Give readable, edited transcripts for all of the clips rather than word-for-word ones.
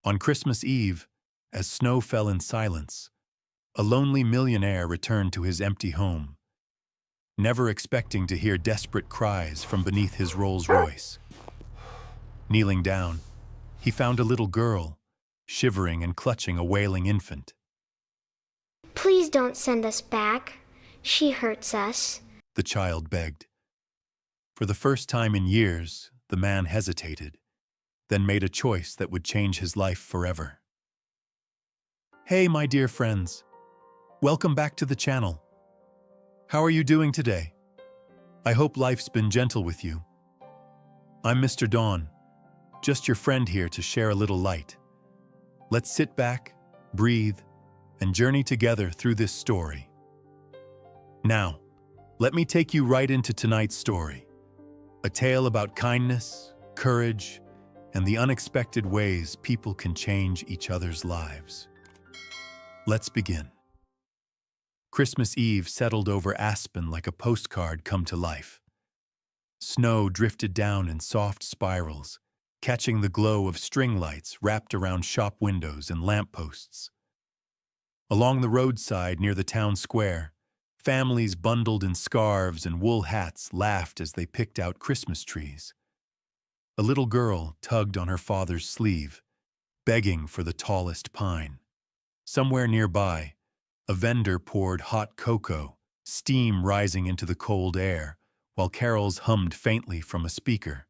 On Christmas Eve, as snow fell in silence, a lonely millionaire returned to his empty home, never expecting to hear desperate cries from beneath his Rolls-Royce. Kneeling down, he found a little girl, shivering and clutching a wailing infant. Please don't send us back. She hurts us. The child begged. For the first time in years, the man hesitated, then made a choice that would change his life forever. Hey, my dear friends. Welcome back to the channel. How are you doing today? I hope life's been gentle with you. I'm Mr. Dawn, just your friend here to share a little light. Let's sit back, breathe, and journey together through this story. Now, let me take you right into tonight's story. A tale about kindness, courage, and the unexpected ways people can change each other's lives. Let's begin. Christmas Eve settled over Aspen like a postcard come to life. Snow drifted down in soft spirals, catching the glow of string lights wrapped around shop windows and lampposts. Along the roadside near the town square, families bundled in scarves and wool hats laughed as they picked out Christmas trees. A little girl tugged on her father's sleeve, begging for the tallest pine. Somewhere nearby, a vendor poured hot cocoa, steam rising into the cold air, while carols hummed faintly from a speaker.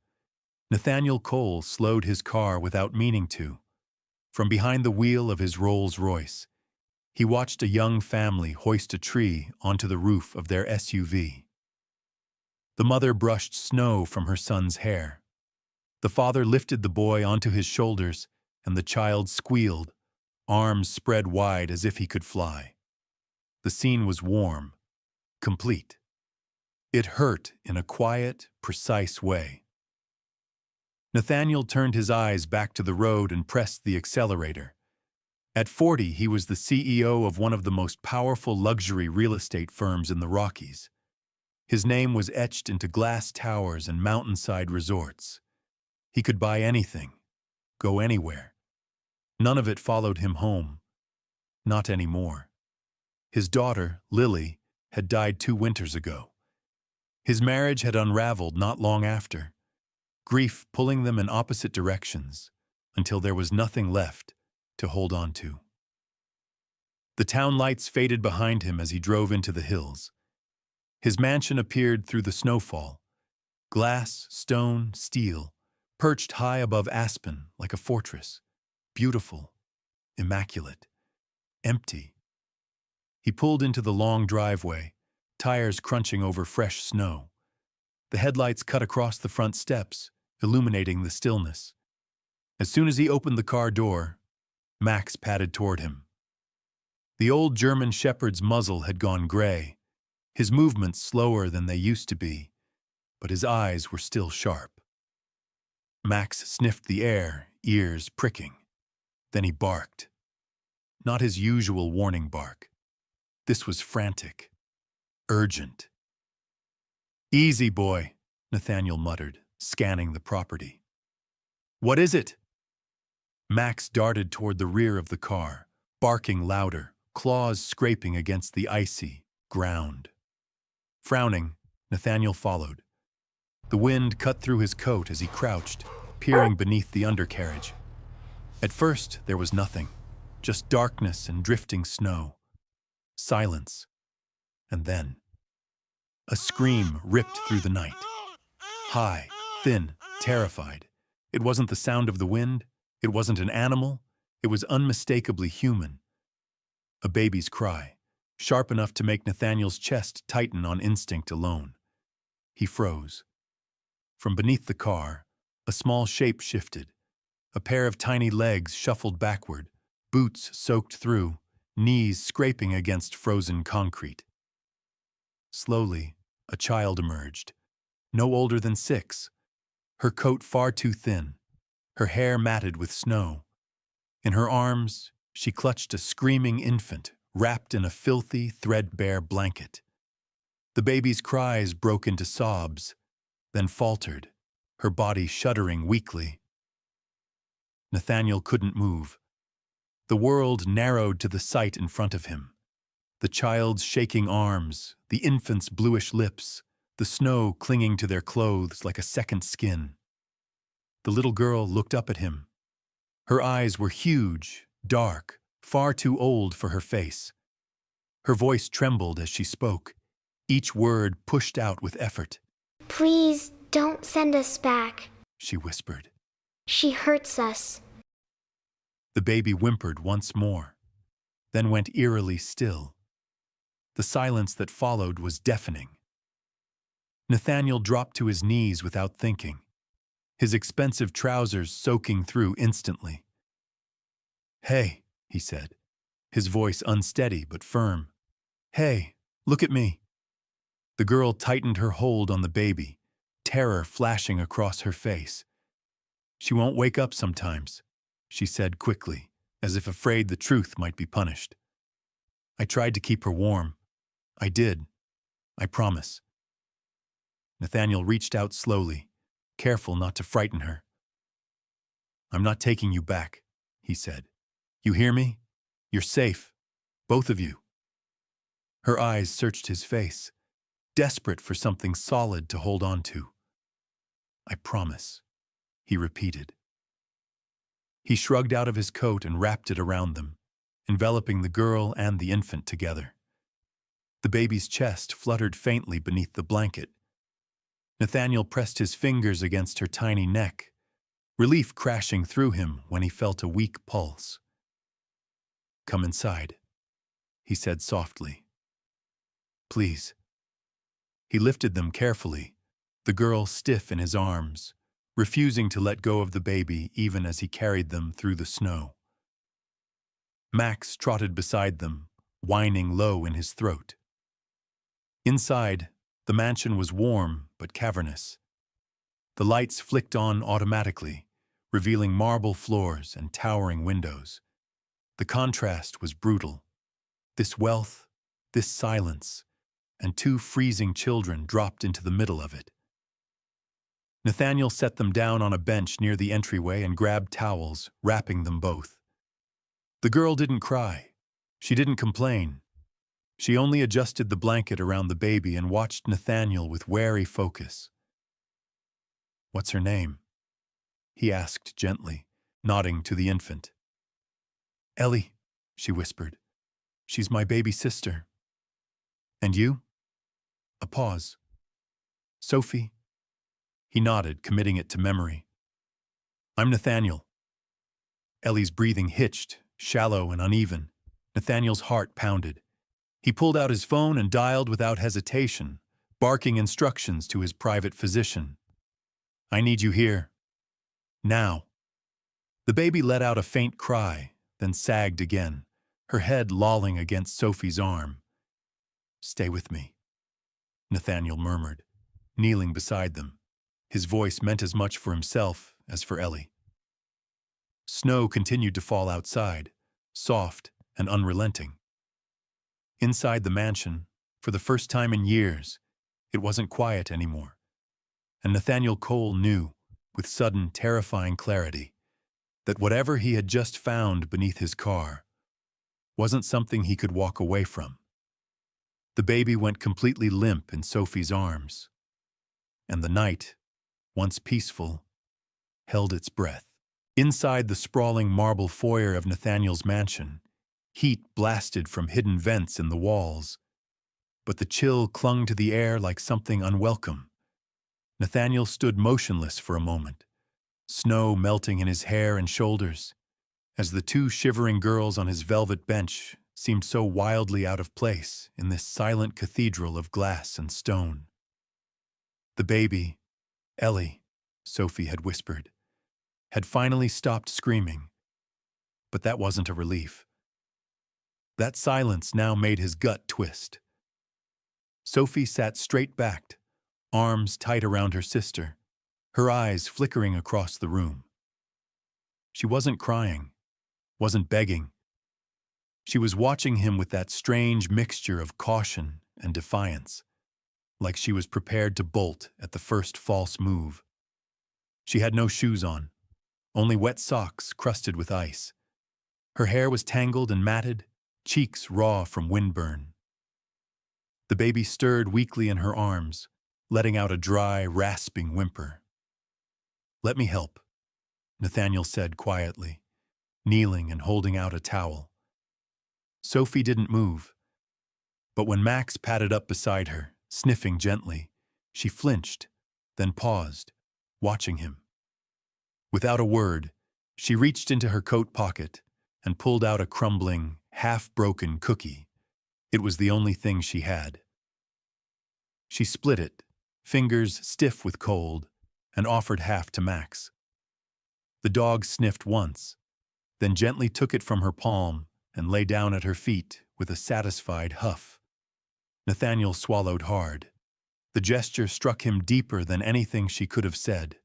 Nathaniel Cole slowed his car without meaning to. From behind the wheel of his Rolls-Royce, he watched a young family hoist a tree onto the roof of their SUV. The mother brushed snow from her son's hair. The father lifted the boy onto his shoulders, and the child squealed, arms spread wide as if he could fly. The scene was warm, complete. It hurt in a quiet, precise way. Nathaniel turned his eyes back to the road and pressed the accelerator. At 40, he was the CEO of one of the most powerful luxury real estate firms in the Rockies. His name was etched into glass towers and mountainside resorts. He could buy anything, go anywhere. None of it followed him home. Not anymore. His daughter, Lily, had died 2 winters ago. His marriage had unraveled not long after, grief pulling them in opposite directions until there was nothing left to hold on to. The town lights faded behind him as he drove into the hills. His mansion appeared through the snowfall, glass, stone, steel, perched high above Aspen like a fortress, beautiful, immaculate, empty. He pulled into the long driveway, tires crunching over fresh snow. The headlights cut across the front steps, illuminating the stillness. As soon as he opened the car door, Max padded toward him. The old German shepherd's muzzle had gone gray, his movements slower than they used to be, but his eyes were still sharp. Max sniffed the air, ears pricking. Then he barked. Not his usual warning bark. This was frantic, urgent. "Easy, boy," Nathaniel muttered, scanning the property. "What is it?" Max darted toward the rear of the car, barking louder, claws scraping against the icy ground. Frowning, Nathaniel followed. The wind cut through his coat as he crouched, peering beneath the undercarriage. At first, there was nothing, just darkness and drifting snow. Silence. And then, a scream ripped through the night. High, thin, terrified. It wasn't the sound of the wind. It wasn't an animal. It was unmistakably human. A baby's cry, sharp enough to make Nathaniel's chest tighten on instinct alone. He froze. From beneath the car, a small shape shifted. A pair of tiny legs shuffled backward, boots soaked through, knees scraping against frozen concrete. Slowly, a child emerged, no older than 6, her coat far too thin, her hair matted with snow. In her arms, she clutched a screaming infant wrapped in a filthy, threadbare blanket. The baby's cries broke into sobs, then faltered, her body shuddering weakly. Nathaniel couldn't move. The world narrowed to the sight in front of him. The child's shaking arms, the infant's bluish lips, the snow clinging to their clothes like a second skin. The little girl looked up at him. Her eyes were huge, dark, far too old for her face. Her voice trembled as she spoke, each word pushed out with effort. Please don't send us back, She whispered. she hurts us. The baby whimpered once more, then went eerily still. The silence that followed was deafening. Nathaniel dropped to his knees without thinking, his expensive trousers soaking through instantly. "Hey," he said, his voice unsteady but firm. "Hey, look at me." The girl tightened her hold on the baby, terror flashing across her face. "She won't wake up sometimes," she said quickly, as if afraid the truth might be punished. "I tried to keep her warm. I did. I promise." Nathaniel reached out slowly, careful not to frighten her. "I'm not taking you back," he said. "You hear me? You're safe, both of you." Her eyes searched his face, desperate for something solid to hold on to. "I promise," he repeated. He shrugged out of his coat and wrapped it around them, enveloping the girl and the infant together. The baby's chest fluttered faintly beneath the blanket. Nathaniel pressed his fingers against her tiny neck, relief crashing through him when he felt a weak pulse. "Come inside," he said softly. "Please." He lifted them carefully, the girl stiff in his arms, refusing to let go of the baby even as he carried them through the snow. Max trotted beside them, whining low in his throat. Inside, the mansion was warm but cavernous. The lights flicked on automatically, revealing marble floors and towering windows. The contrast was brutal. This wealth, this silence, and two freezing children dropped into the middle of it. Nathaniel set them down on a bench near the entryway and grabbed towels, wrapping them both. The girl didn't cry. She didn't complain. She only adjusted the blanket around the baby and watched Nathaniel with wary focus. "What's her name?" he asked gently, nodding to the infant. "Ellie," she whispered. "She's my baby sister." "And you?" A pause. "Sophie?" He nodded, committing it to memory. "I'm Nathaniel." Ellie's breathing hitched, shallow and uneven. Nathaniel's heart pounded. He pulled out his phone and dialed without hesitation, barking instructions to his private physician. "I need you here. Now." The baby let out a faint cry, then sagged again, her head lolling against Sophie's arm. "Stay with me," Nathaniel murmured, kneeling beside them. His voice meant as much for himself as for Ellie. Snow continued to fall outside, soft and unrelenting. Inside the mansion, for the first time in years, it wasn't quiet anymore. And Nathaniel Cole knew, with sudden, terrifying clarity, that whatever he had just found beneath his car wasn't something he could walk away from. The baby went completely limp in Sophie's arms, and the night, once peaceful, held its breath. Inside the sprawling marble foyer of Nathaniel's mansion, heat blasted from hidden vents in the walls, but the chill clung to the air like something unwelcome. Nathaniel stood motionless for a moment, snow melting in his hair and shoulders, as the two shivering girls on his velvet bench seemed so wildly out of place in this silent cathedral of glass and stone. The baby, Ellie, Sophie had whispered, had finally stopped screaming, but that wasn't a relief. That silence now made his gut twist. Sophie sat straight-backed, arms tight around her sister, her eyes flickering across the room. She wasn't crying, wasn't begging. She was watching him with that strange mixture of caution and defiance, like she was prepared to bolt at the first false move. She had no shoes on, only wet socks crusted with ice. Her hair was tangled and matted, cheeks raw from windburn. The baby stirred weakly in her arms, letting out a dry, rasping whimper. "Let me help," Nathaniel said quietly, kneeling and holding out a towel. Sophie didn't move, but when Max padded up beside her, sniffing gently, she flinched, then paused, watching him. Without a word, she reached into her coat pocket and pulled out a crumbling, half-broken cookie. It was the only thing she had. She split it, fingers stiff with cold, and offered half to Max. The dog sniffed once, then gently took it from her palm and lay down at her feet with a satisfied huff. Nathaniel swallowed hard. The gesture struck him deeper than anything she could have said.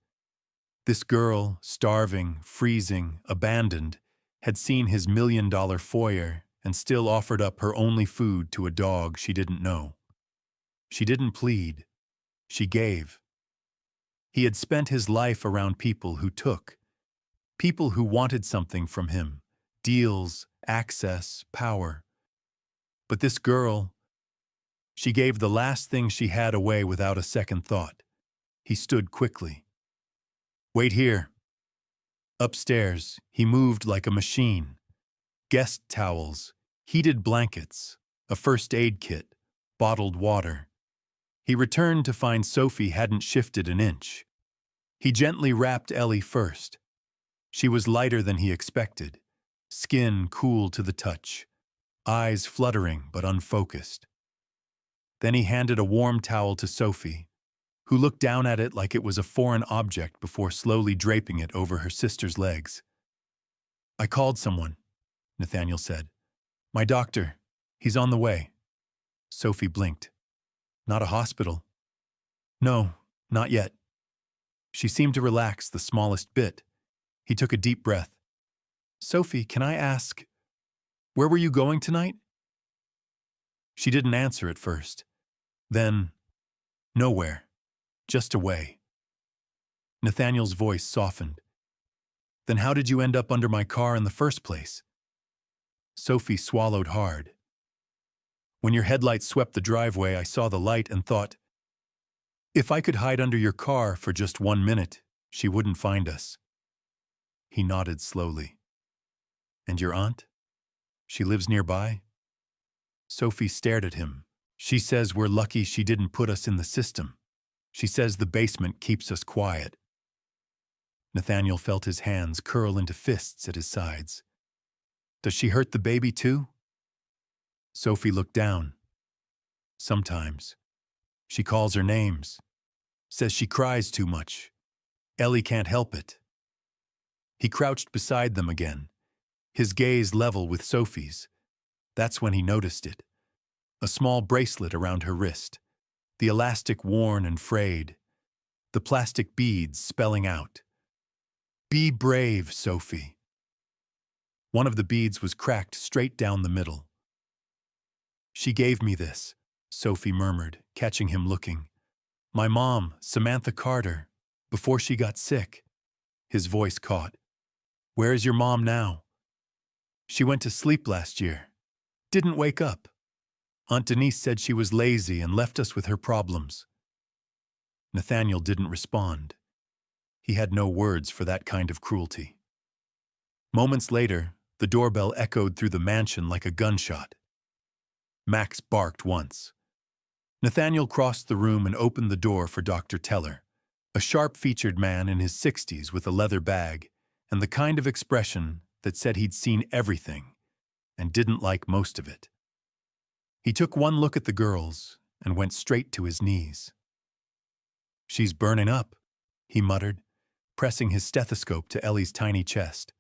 This girl, starving, freezing, abandoned, had seen his $1 million foyer and still offered up her only food to a dog she didn't know. She didn't plead. She gave. He had spent his life around people who took, people who wanted something from him, deals, access, power. But this girl, she gave the last thing she had away without a second thought. He stood quickly. "Wait here." Upstairs, he moved like a machine. Guest towels, heated blankets, a first aid kit, bottled water. He returned to find Sophie hadn't shifted an inch. He gently wrapped Ellie first. She was lighter than he expected, skin cool to the touch, eyes fluttering but unfocused. Then he handed a warm towel to Sophie, who looked down at it like it was a foreign object before slowly draping it over her sister's legs. "I called someone," Nathaniel said. "My doctor. He's on the way." Sophie blinked. "Not a hospital?" "No, not yet." She seemed to relax the smallest bit. He took a deep breath. "Sophie, can I ask, where were you going tonight?" She didn't answer at first. Then, "Nowhere, just away." Nathaniel's voice softened. "Then how did you end up under my car in the first place?" Sophie swallowed hard. "When your headlights swept the driveway, I saw the light and thought, if I could hide under your car for just 1 minute, she wouldn't find us." He nodded slowly. "And your aunt? She lives nearby?" Sophie stared at him. "She says we're lucky she didn't put us in the system. She says the basement keeps us quiet." Nathaniel felt his hands curl into fists at his sides. "Does she hurt the baby too?" Sophie looked down. "Sometimes. She calls her names. Says she cries too much. Ellie can't help it." He crouched beside them again, his gaze level with Sophie's. That's when he noticed it. A small bracelet around her wrist, the elastic worn and frayed, the plastic beads spelling out, "Be brave, Sophie." One of the beads was cracked straight down the middle. "She gave me this," Sophie murmured, catching him looking. "My mom, Samantha Carter, before she got sick." His voice caught. "Where is your mom now?" "She went to sleep last year. Didn't wake up. Aunt Denise said she was lazy and left us with her problems." Nathaniel didn't respond. He had no words for that kind of cruelty. Moments later, the doorbell echoed through the mansion like a gunshot. Max barked once. Nathaniel crossed the room and opened the door for Dr. Teller, a sharp-featured man in his 60s with a leather bag and the kind of expression that said he'd seen everything and didn't like most of it. He took one look at the girls and went straight to his knees. "She's burning up," he muttered, pressing his stethoscope to Ellie's tiny chest.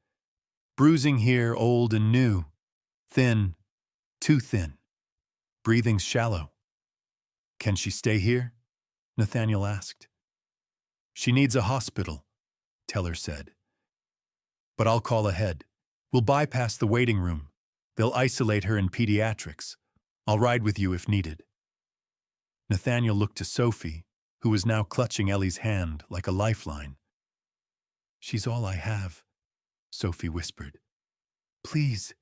"Bruising here, old and new. Thin, too thin. Breathing's shallow." "Can she stay here?" Nathaniel asked. "She needs a hospital," Teller said. "But I'll call ahead. We'll bypass the waiting room. They'll isolate her in pediatrics. I'll ride with you if needed." Nathaniel looked to Sophie, who was now clutching Ellie's hand like a lifeline. She's all I have, Sophie whispered. Please,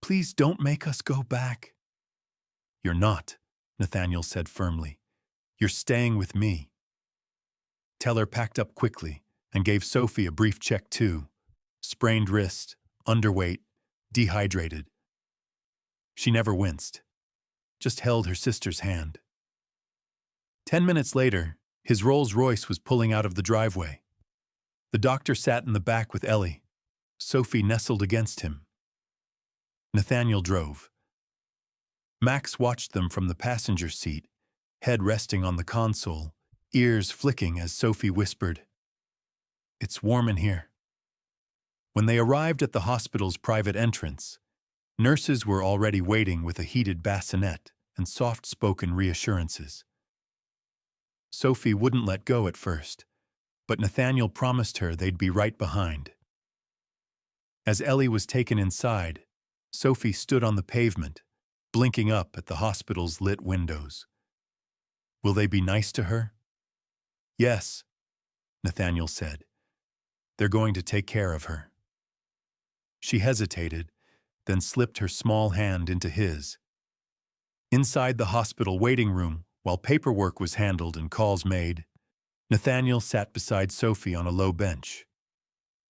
please don't make us go back. You're not, Nathaniel said firmly. You're staying with me. Teller packed up quickly and gave Sophie a brief check too. Sprained wrist, underweight, dehydrated. She never winced, just held her sister's hand. 10 minutes later, his Rolls-Royce was pulling out of the driveway. The doctor sat in the back with Ellie. Sophie nestled against him. Nathaniel drove. Max watched them from the passenger seat, head resting on the console, ears flicking as Sophie whispered, "It's warm in here." When they arrived at the hospital's private entrance, nurses were already waiting with a heated bassinet and soft-spoken reassurances. Sophie wouldn't let go at first, but Nathaniel promised her they'd be right behind. As Ellie was taken inside, Sophie stood on the pavement, blinking up at the hospital's lit windows. Will they be nice to her? Yes, Nathaniel said. They're going to take care of her. She hesitated, then slipped her small hand into his. Inside the hospital waiting room, while paperwork was handled and calls made, Nathaniel sat beside Sophie on a low bench.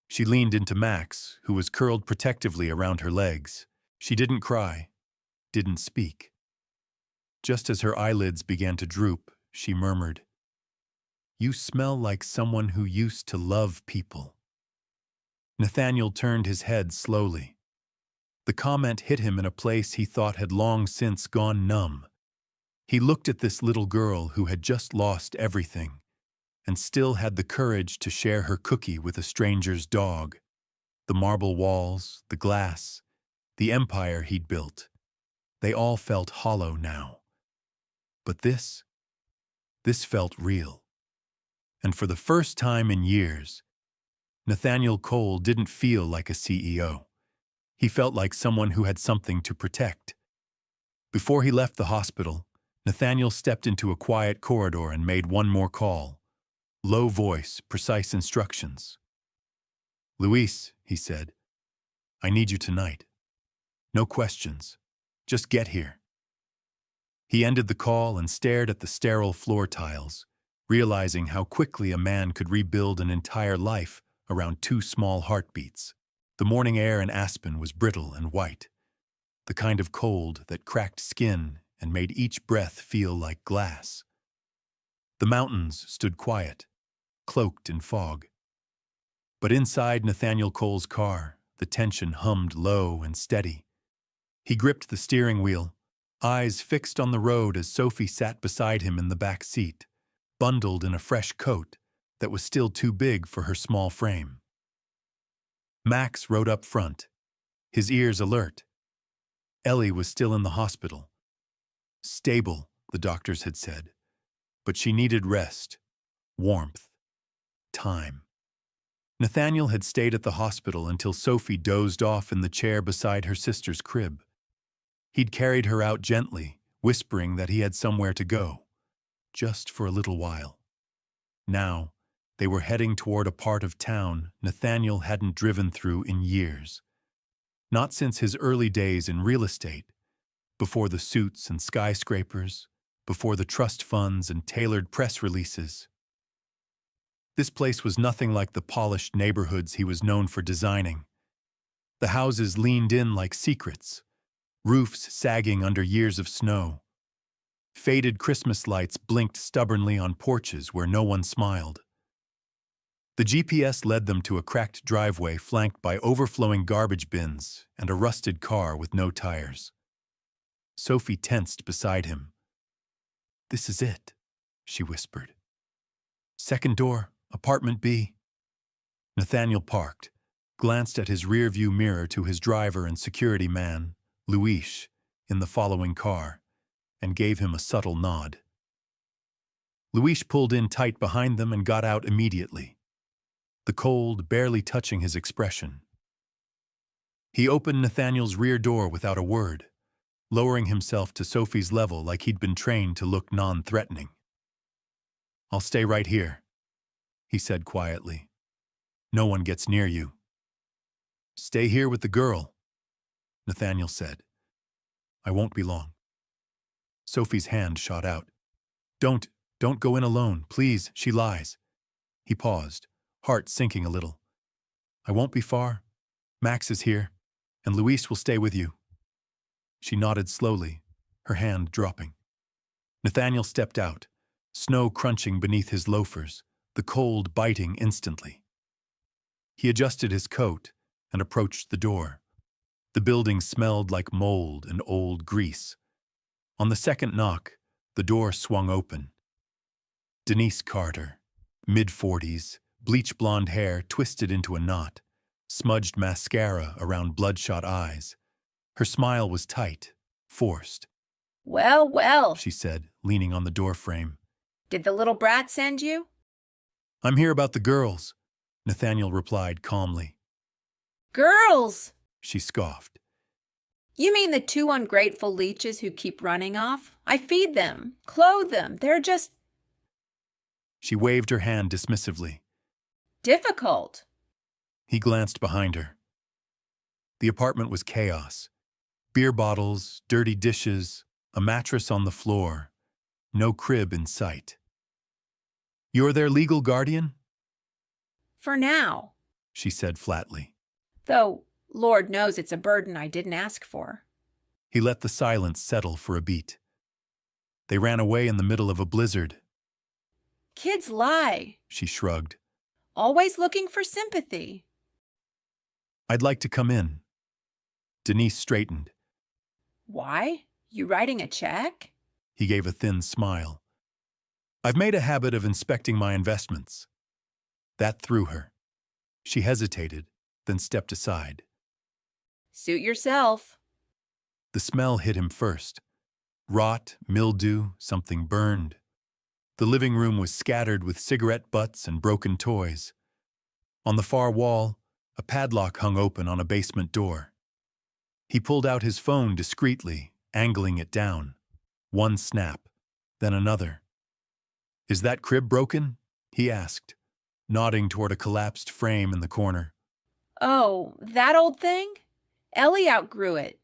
She leaned into Max, who was curled protectively around her legs. She didn't cry, didn't speak. Just as her eyelids began to droop, she murmured, "You smell like someone who used to love people." Nathaniel turned his head slowly. The comment hit him in a place he thought had long since gone numb. He looked at this little girl who had just lost everything and still had the courage to share her cookie with a stranger's dog. The marble walls, the glass, the empire he'd built, they all felt hollow now. But this felt real. And for the first time in years, Nathaniel Cole didn't feel like a CEO. He felt like someone who had something to protect. Before he left the hospital, Nathaniel stepped into a quiet corridor and made one more call. Low voice, precise instructions. "Luis," he said, "I need you tonight. No questions. Just get here." He ended the call and stared at the sterile floor tiles, realizing how quickly a man could rebuild an entire life around two small heartbeats. The morning air in Aspen was brittle and white, the kind of cold that cracked skin and made each breath feel like glass. The mountains stood quiet, cloaked in fog. But inside Nathaniel Cole's car, the tension hummed low and steady. He gripped the steering wheel, eyes fixed on the road as Sophie sat beside him in the back seat, bundled in a fresh coat that was still too big for her small frame. Max rode up front, his ears alert. Ellie was still in the hospital. Stable, the doctors had said, but she needed rest, warmth, time. Nathaniel had stayed at the hospital until Sophie dozed off in the chair beside her sister's crib. He'd carried her out gently, whispering that he had somewhere to go, just for a little while. Now, they were heading toward a part of town Nathaniel hadn't driven through in years. Not since his early days in real estate, before the suits and skyscrapers, before the trust funds and tailored press releases. This place was nothing like the polished neighborhoods he was known for designing. The houses leaned in like secrets, roofs sagging under years of snow. Faded Christmas lights blinked stubbornly on porches where no one smiled. The GPS led them to a cracked driveway flanked by overflowing garbage bins and a rusted car with no tires. Sophie tensed beside him. "This is it," she whispered. "Second door, apartment B." Nathaniel parked, glanced at his rearview mirror to his driver and security man, Luis, in the following car, and gave him a subtle nod. Luis pulled in tight behind them and got out immediately, the cold barely touching his expression. He opened Nathaniel's rear door without a word, lowering himself to Sophie's level like he'd been trained to look non-threatening. "I'll stay right here," he said quietly. No one gets near you. Stay here with the girl, Nathaniel said. I won't be long. Sophie's hand shot out. Don't go in alone, please, she lies. He paused, heart sinking a little. I won't be far. Max is here, and Luis will stay with you. She nodded slowly, her hand dropping. Nathaniel stepped out, snow crunching beneath his loafers, the cold biting instantly. He adjusted his coat and approached the door. The building smelled like mold and old grease. On the second knock, the door swung open. Denise Carter, mid-40s, bleach blonde hair twisted into a knot, smudged mascara around bloodshot eyes. Her smile was tight, forced. Well, well, She said, leaning on the doorframe. did the little brat send you? I'm here about the girls, Nathaniel replied calmly. Girls! She scoffed. You mean the two ungrateful leeches who keep running off? I feed them, clothe them. They're just She waved her hand dismissively. difficult. He glanced behind her. The apartment was chaos. Beer bottles, dirty dishes, a mattress on the floor, no crib in sight. You're their legal guardian? For now. She said flatly. Though, Lord knows it's a burden I didn't ask for. He let the silence settle for a beat. They ran away in the middle of a blizzard. Kids lie. She shrugged. Always looking for sympathy. I'd like to come in. Denise straightened. Why? You writing a check? He gave a thin smile. I've made a habit of inspecting my investments. That threw her. She hesitated, then stepped aside. Suit yourself. The smell hit him first. Rot, mildew, something burned. The living room was scattered with cigarette butts and broken toys. On the far wall, a padlock hung open on a basement door. He pulled out his phone discreetly, angling it down. One snap, then another. Is that crib broken? He asked, nodding toward a collapsed frame in the corner. Oh, that old thing? Ellie outgrew it.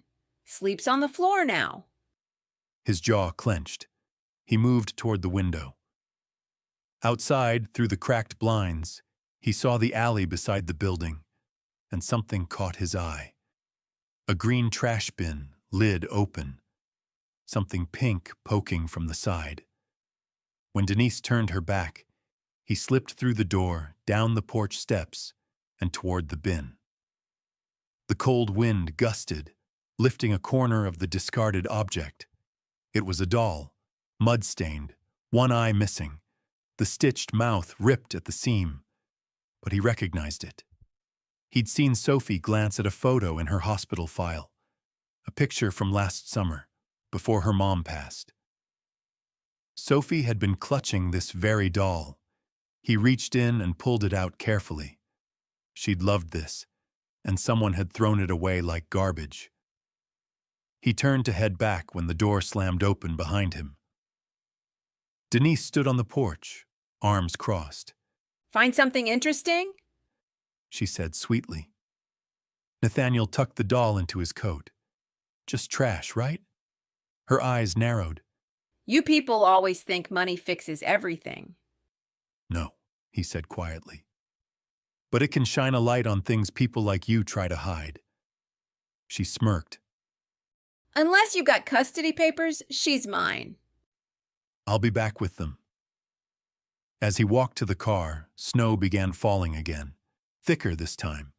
Sleeps on the floor now. His jaw clenched. He moved toward the window. Outside, through the cracked blinds, he saw the alley beside the building, and something caught his eye. A green trash bin, lid open. Something pink poking from the side. When Denise turned her back, he slipped through the door, down the porch steps, and toward the bin. The cold wind gusted, lifting a corner of the discarded object. It was a doll, mud-stained, one eye missing, the stitched mouth ripped at the seam. But he recognized it. He'd seen Sophie glance at a photo in her hospital file, a picture from last summer, before her mom passed. Sophie had been clutching this very doll. He reached in and pulled it out carefully. She'd loved this, and someone had thrown it away like garbage. He turned to head back when the door slammed open behind him. Denise stood on the porch, arms crossed. Find something interesting? She said sweetly. Nathaniel tucked the doll into his coat. Just trash, right? Her eyes narrowed. You people always think money fixes everything. No, he said quietly. But it can shine a light on things people like you try to hide. She smirked. Unless you got custody papers, she's mine. I'll be back with them. As he walked to the car, snow began falling again, thicker this time.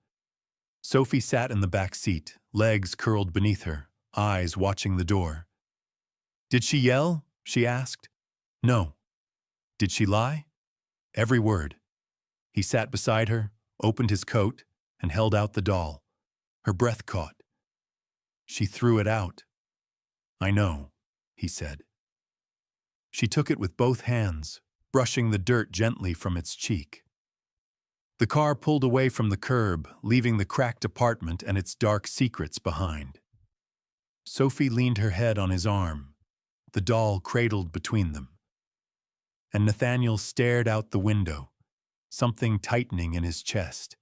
Sophie sat in the back seat, legs curled beneath her, eyes watching the door. Did she yell? She asked. No. Did she lie? Every word. He sat beside her, opened his coat, and held out the doll. Her breath caught. She threw it out. I know, he said. She took it with both hands, brushing the dirt gently from its cheek. The car pulled away from the curb, leaving the cracked apartment and its dark secrets behind. Sophie leaned her head on his arm, the doll cradled between them. And Nathaniel stared out the window, something tightening in his chest.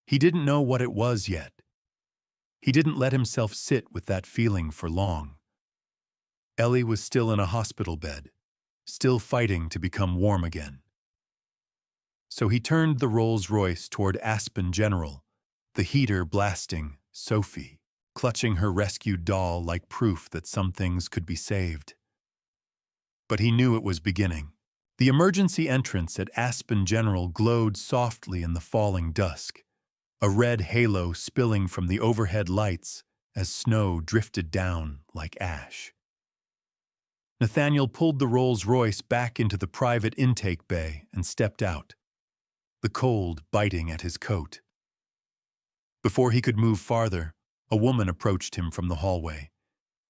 He didn't know what it was yet. He didn't let himself sit with that feeling for long. Ellie was still in a hospital bed, still fighting to become warm again. So he turned the Rolls-Royce toward Aspen General, the heater blasting Sophie, clutching her rescued doll like proof that some things could be saved. But he knew it was beginning. The emergency entrance at Aspen General glowed softly in the falling dusk, a red halo spilling from the overhead lights as snow drifted down like ash. Nathaniel pulled the Rolls-Royce back into the private intake bay and stepped out, the cold biting at his coat. Before he could move farther, a woman approached him from the hallway.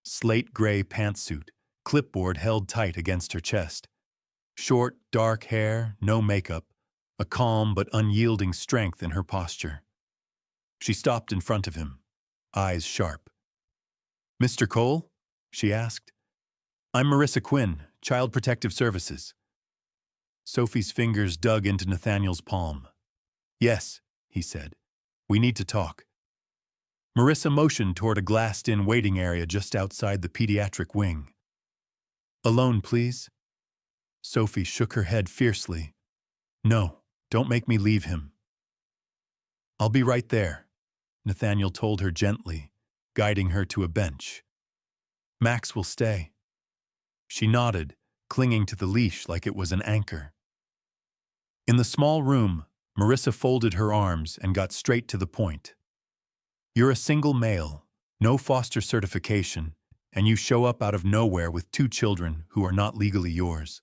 Slate-gray pantsuit, clipboard held tight against her chest. Short, dark hair, no makeup, a calm but unyielding strength in her posture. She stopped in front of him, eyes sharp. "Mr. Cole?" she asked. "I'm Marissa Quinn, Child Protective Services." Sophie's fingers dug into Nathaniel's palm. "Yes," he said. "We need to talk." Marissa motioned toward a glassed-in waiting area just outside the pediatric wing. "Alone, please?" Sophie shook her head fiercely. "No, don't make me leave him." "I'll be right there," Nathaniel told her gently, guiding her to a bench. "Max will stay." She nodded, clinging to the leash like it was an anchor. In the small room, Marissa folded her arms and got straight to the point. "You're a single male, no foster certification, and you show up out of nowhere with 2 children who are not legally yours."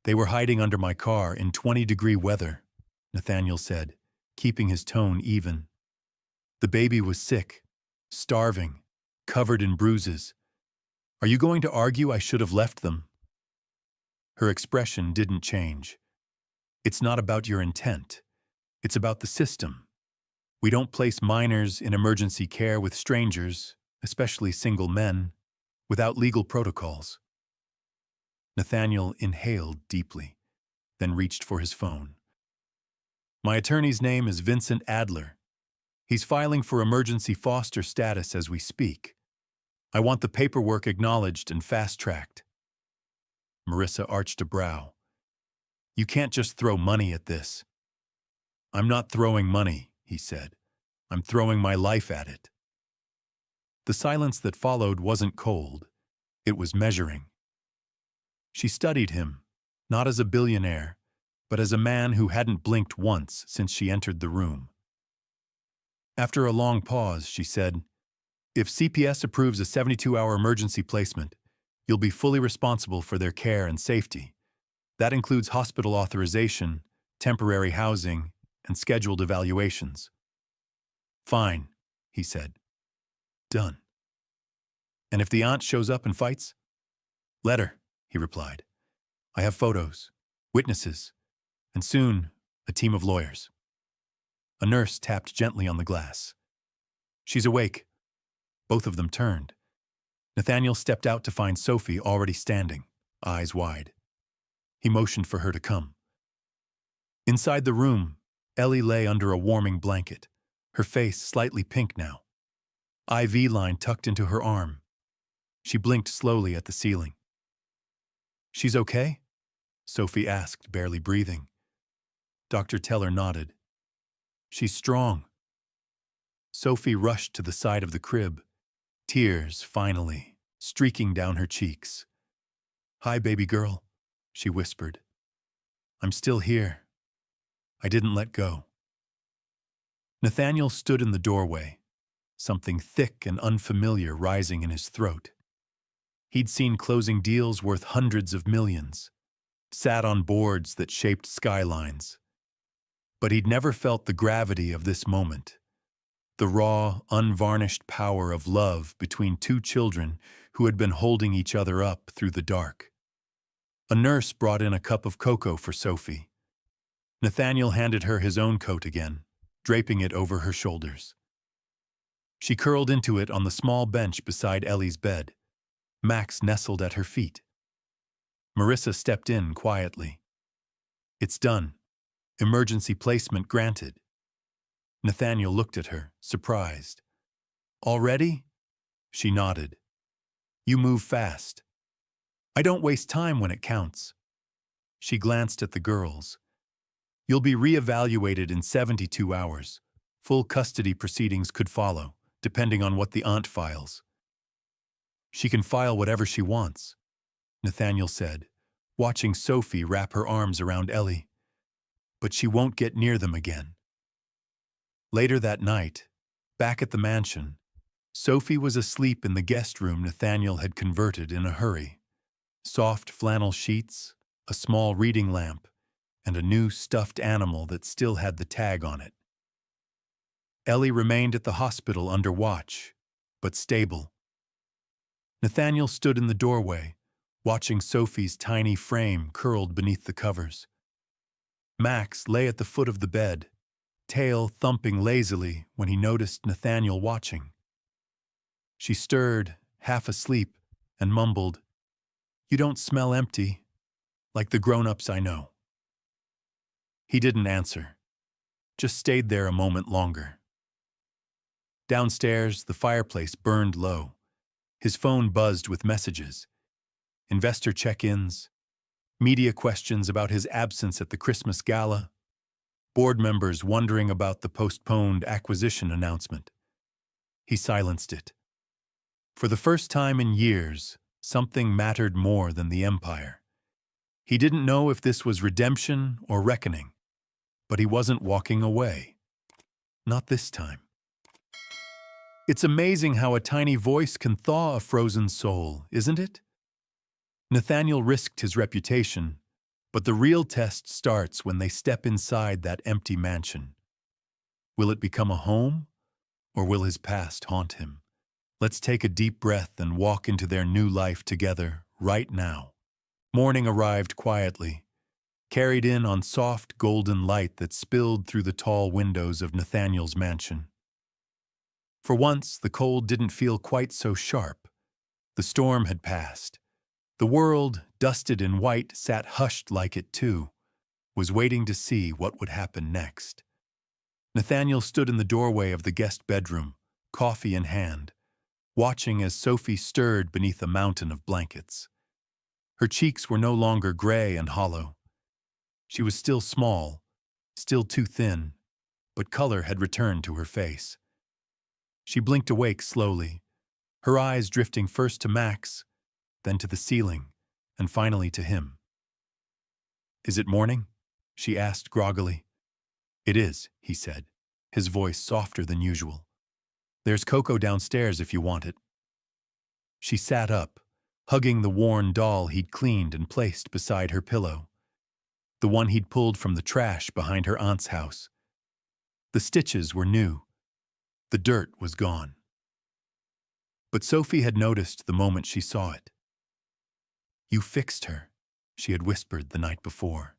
"They were hiding under my car in 20-degree weather," Nathaniel said, keeping his tone even. "The baby was sick, starving, covered in bruises. Are you going to argue I should have left them?" Her expression didn't change. "It's not about your intent. It's about the system. We don't place minors in emergency care with strangers, especially single men, without legal protocols." Nathaniel inhaled deeply, then reached for his phone. "My attorney's name is Vincent Adler. He's filing for emergency foster status as we speak. I want the paperwork acknowledged and fast-tracked." Marissa arched a brow. "You can't just throw money at this." "I'm not throwing money," he said. "I'm throwing my life at it." The silence that followed wasn't cold. It was measuring. She studied him, not as a billionaire, but as a man who hadn't blinked once since she entered the room. After a long pause, she said, "If CPS approves a 72-hour emergency placement, you'll be fully responsible for their care and safety. That includes hospital authorization, temporary housing, and scheduled evaluations." "Fine," he said. "Done." "And if the aunt shows up and fights?" "Let her," he replied. "I have photos, witnesses, and soon, a team of lawyers." A nurse tapped gently on the glass. "She's awake." Both of them turned. Nathaniel stepped out to find Sophie already standing, eyes wide. He motioned for her to come. Inside the room, Ellie lay under a warming blanket, her face slightly pink now. IV line tucked into her arm. She blinked slowly at the ceiling. "She's okay?" Sophie asked, barely breathing. Dr. Teller nodded. "She's strong." Sophie rushed to the side of the crib, tears, finally, streaking down her cheeks. "Hi, baby girl," she whispered. "I'm still here. I didn't let go." Nathaniel stood in the doorway, something thick and unfamiliar rising in his throat. He'd seen closing deals worth hundreds of millions, sat on boards that shaped skylines. But he'd never felt the gravity of this moment, the raw, unvarnished power of love between 2 children who had been holding each other up through the dark. A nurse brought in a cup of cocoa for Sophie. Nathaniel handed her his own coat again, draping it over her shoulders. She curled into it on the small bench beside Ellie's bed. Max nestled at her feet. Marissa stepped in quietly. "It's done. Emergency placement granted." Nathaniel looked at her, surprised. Already? She nodded. You move fast. I don't waste time when it counts. She glanced at the girls. You'll be re-evaluated in 72 hours. Full custody proceedings could follow, depending on what the aunt files. She can file whatever she wants, Nathaniel said, watching Sophie wrap her arms around Ellie. But she won't get near them again. Later that night, back at the mansion, Sophie was asleep in the guest room Nathaniel had converted in a hurry. Soft flannel sheets, a small reading lamp, and a new stuffed animal that still had the tag on it. Ellie remained at the hospital under watch, but stable. Nathaniel stood in the doorway, watching Sophie's tiny frame curled beneath the covers. Max lay at the foot of the bed, tail thumping lazily when he noticed Nathaniel watching. She stirred, half asleep, and mumbled, "You don't smell empty, like the grown-ups I know." He didn't answer, just stayed there a moment longer. Downstairs, the fireplace burned low. His phone buzzed with messages. Investor check-ins, media questions about his absence at the Christmas gala, board members wondering about the postponed acquisition announcement. He silenced it. For the first time in years, something mattered more than the empire. He didn't know if this was redemption or reckoning, but he wasn't walking away. Not this time. It's amazing how a tiny voice can thaw a frozen soul, isn't it? Nathaniel risked his reputation, but the real test starts when they step inside that empty mansion. Will it become a home, or will his past haunt him? Let's take a deep breath and walk into their new life together, right now. Morning arrived quietly, carried in on soft golden light that spilled through the tall windows of Nathaniel's mansion. For once, the cold didn't feel quite so sharp. The storm had passed. The world, dusted in white, sat hushed like it too, was waiting to see what would happen next. Nathaniel stood in the doorway of the guest bedroom, coffee in hand, watching as Sophie stirred beneath a mountain of blankets. Her cheeks were no longer gray and hollow. She was still small, still too thin, but color had returned to her face. She blinked awake slowly, her eyes drifting first to Max, then to the ceiling, and finally to him. "Is it morning?" she asked groggily. "It is," he said, his voice softer than usual. "There's cocoa downstairs if you want it." She sat up, hugging the worn doll he'd cleaned and placed beside her pillow, the one he'd pulled from the trash behind her aunt's house. The stitches were new. The dirt was gone. But Sophie had noticed the moment she saw it. "You fixed her," she had whispered the night before.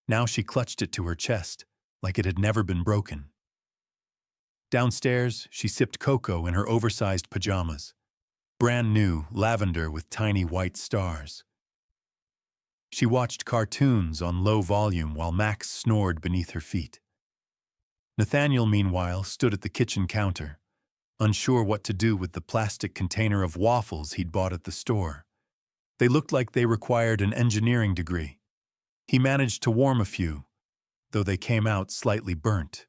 Now she clutched it to her chest, like it had never been broken. Downstairs, she sipped cocoa in her oversized pajamas, brand new, lavender with tiny white stars. She watched cartoons on low volume while Max snored beneath her feet. Nathaniel, meanwhile, stood at the kitchen counter, unsure what to do with the plastic container of waffles he'd bought at the store. They looked like they required an engineering degree. He managed to warm a few, though they came out slightly burnt.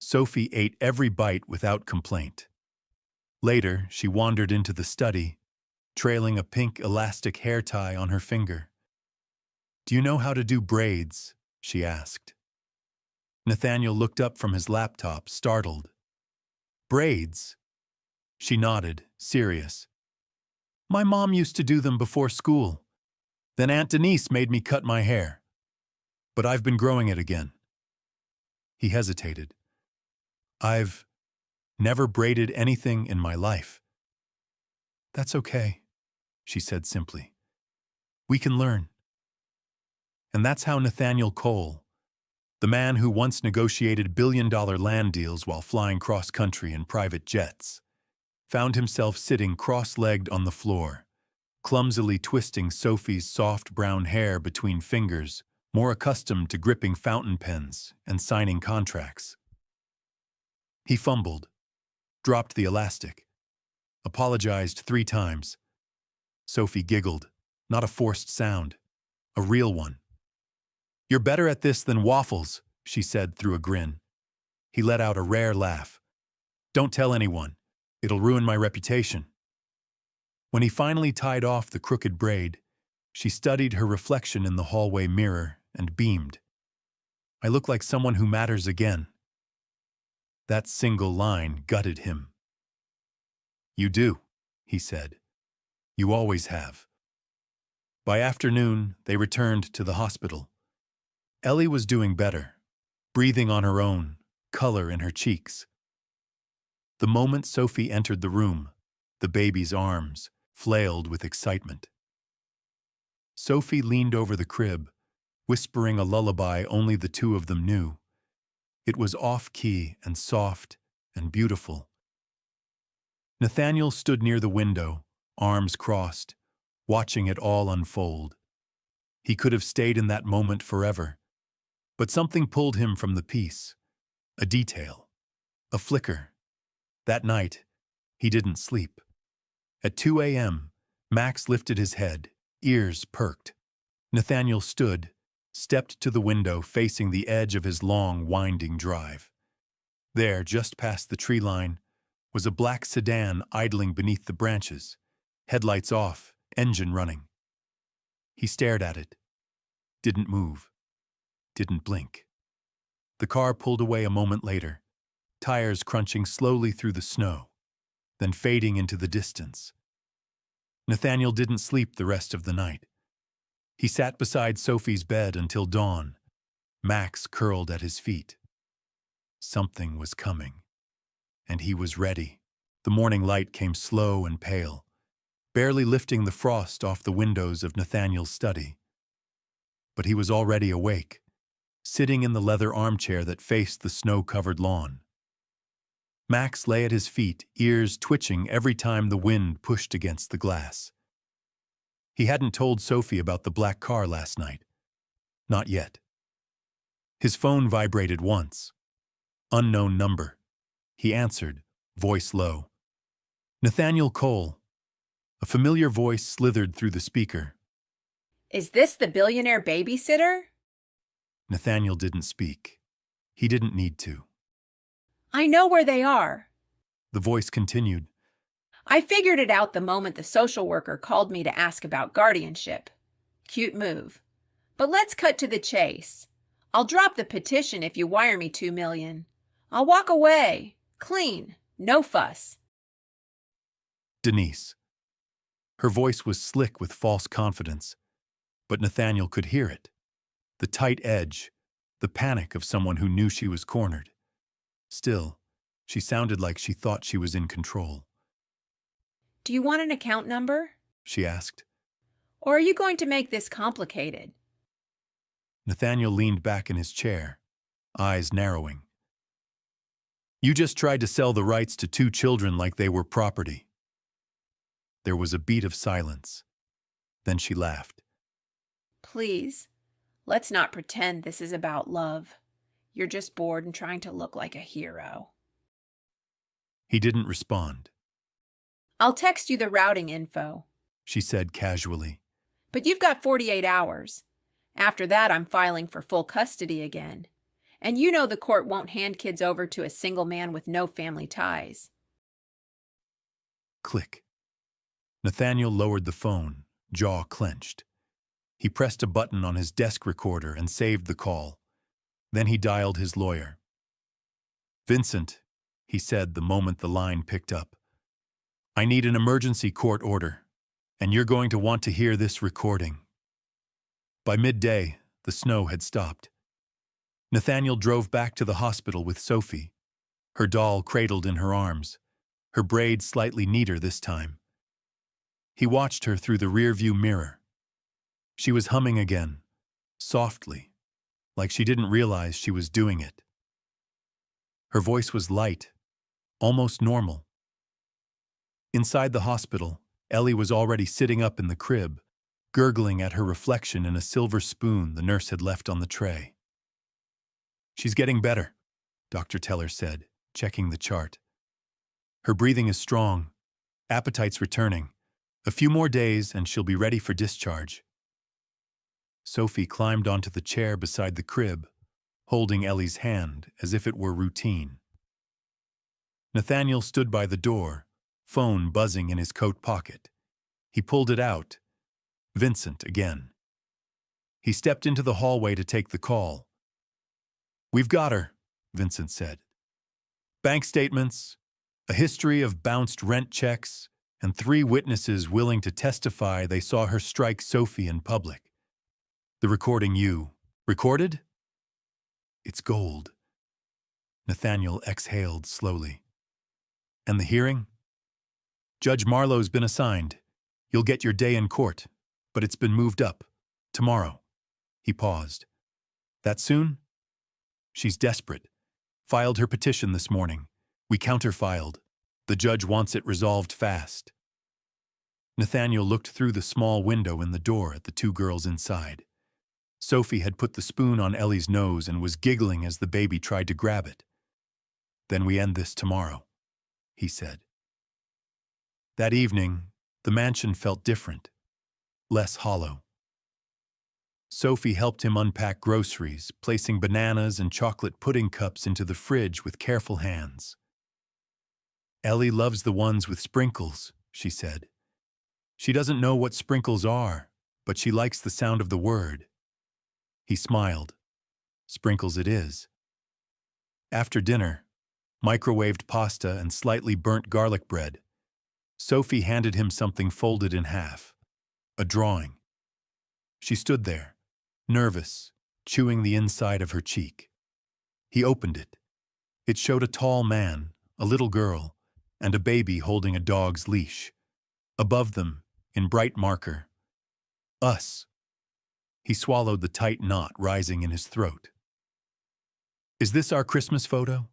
Sophie ate every bite without complaint. Later, she wandered into the study, trailing a pink elastic hair tie on her finger. "Do you know how to do braids?" she asked. Nathaniel looked up from his laptop, startled. "Braids?" She nodded, serious. "My mom used to do them before school. Then Aunt Denise made me cut my hair. But I've been growing it again." He hesitated. "I've never braided anything in my life." "That's okay," she said simply. "We can learn." And that's how Nathaniel Cole, the man who once negotiated billion-dollar land deals while flying cross-country in private jets, found himself sitting cross-legged on the floor, clumsily twisting Sophie's soft brown hair between fingers, more accustomed to gripping fountain pens and signing contracts. He fumbled, dropped the elastic, apologized 3 times. Sophie giggled, not a forced sound, a real one. "You're better at this than waffles," she said through a grin. He let out a rare laugh. "Don't tell anyone. It'll ruin my reputation." When he finally tied off the crooked braid, she studied her reflection in the hallway mirror and beamed. "I look like someone who matters again." That single line gutted him. "You do," he said. "You always have." By afternoon, they returned to the hospital. Ellie was doing better, breathing on her own, color in her cheeks. The moment Sophie entered the room, the baby's arms flailed with excitement. Sophie leaned over the crib, whispering a lullaby only the two of them knew. It was off-key and soft and beautiful. Nathaniel stood near the window, arms crossed, watching it all unfold. He could have stayed in that moment forever, but something pulled him from the piece. A detail, a flicker. That night, he didn't sleep. At 2 a.m., Max lifted his head, ears perked. Nathaniel stood, stepped to the window facing the edge of his long, winding drive. There, just past the tree line, was a black sedan idling beneath the branches, headlights off, engine running. He stared at it, didn't move, didn't blink. The car pulled away a moment later, tires crunching slowly through the snow, then fading into the distance. Nathaniel didn't sleep the rest of the night. He sat beside Sophie's bed until dawn, Max curled at his feet. Something was coming, and he was ready. The morning light came slow and pale, barely lifting the frost off the windows of Nathaniel's study. But he was already awake, sitting in the leather armchair that faced the snow-covered lawn. Max lay at his feet, ears twitching every time the wind pushed against the glass. He hadn't told Sophie about the black car last night. Not yet. His phone vibrated once. Unknown number. He answered, voice low. "Nathaniel Cole." A familiar voice slithered through the speaker. "Is this the billionaire babysitter?" Nathaniel didn't speak. He didn't need to. "I know where they are." The voice continued. "I figured it out the moment the social worker called me to ask about guardianship. Cute move. But let's cut to the chase. I'll drop the petition if you wire me $2 million. I'll walk away. Clean. No fuss." Denise. Her voice was slick with false confidence, but Nathaniel could hear it. The tight edge, the panic of someone who knew she was cornered. Still, she sounded like she thought she was in control. "Do you want an account number?" she asked. "Or are you going to make this complicated?" Nathaniel leaned back in his chair, eyes narrowing. "You just tried to sell the rights to 2 children like they were property." There was a beat of silence. Then she laughed. "Please, let's not pretend this is about love. You're just bored and trying to look like a hero." He didn't respond. "I'll text you the routing info," she said casually. "but you've got 48 hours. After that, I'm filing for full custody again. And you know the court won't hand kids over to a single man with no family ties." Click. Nathaniel lowered the phone, jaw clenched. He pressed a button on his desk recorder and saved the call. Then he dialed his lawyer. "Vincent," he said the moment the line picked up, "I need an emergency court order, and you're going to want to hear this recording." By midday, the snow had stopped. Nathaniel drove back to the hospital with Sophie, her doll cradled in her arms, her braids slightly neater this time. He watched her through the rearview mirror. She was humming again, softly, like she didn't realize she was doing it. Her voice was light, almost normal. Inside the hospital, Ellie was already sitting up in the crib, gurgling at her reflection in a silver spoon the nurse had left on the tray. "She's getting better," Dr. Teller said. checking the chart. Her breathing is strong, appetite's returning. A few more days and she'll be ready for discharge. Sophie climbed onto the chair beside the crib, holding Ellie's hand as if it were routine. Nathaniel stood by the door, phone buzzing in his coat pocket. He pulled it out. Vincent again. He stepped into the hallway to take the call. "We've got her," Vincent said. "Bank statements, a history of bounced rent checks, and 3 witnesses willing to testify they saw her strike Sophie in public. The recording you recorded? It's gold." Nathaniel exhaled slowly. "And the hearing? Judge Marlowe's been assigned. You'll get your day in court, but it's been moved up. Tomorrow." He paused. "That soon?" "She's desperate. Filed her petition this morning. We counterfiled. The judge wants it resolved fast." Nathaniel looked through the small window in the door at the 2 girls inside. Sophie had put the spoon on Ellie's nose and was giggling as the baby tried to grab it. "Then we end this tomorrow," he said. That evening, the mansion felt different, less hollow. Sophie helped him unpack groceries, placing bananas and chocolate pudding cups into the fridge with careful hands. "Ellie loves the ones with sprinkles," she said. "She doesn't know what sprinkles are, but she likes the sound of the word." He smiled. "Sprinkles it is." After dinner, microwaved pasta and slightly burnt garlic bread, Sophie handed him something folded in half, a drawing. She stood there, nervous, chewing the inside of her cheek. He opened it. It showed a tall man, a little girl, and a baby holding a dog's leash. Above them, in bright marker, "Us." He swallowed the tight knot rising in his throat. "Is this our Christmas photo?"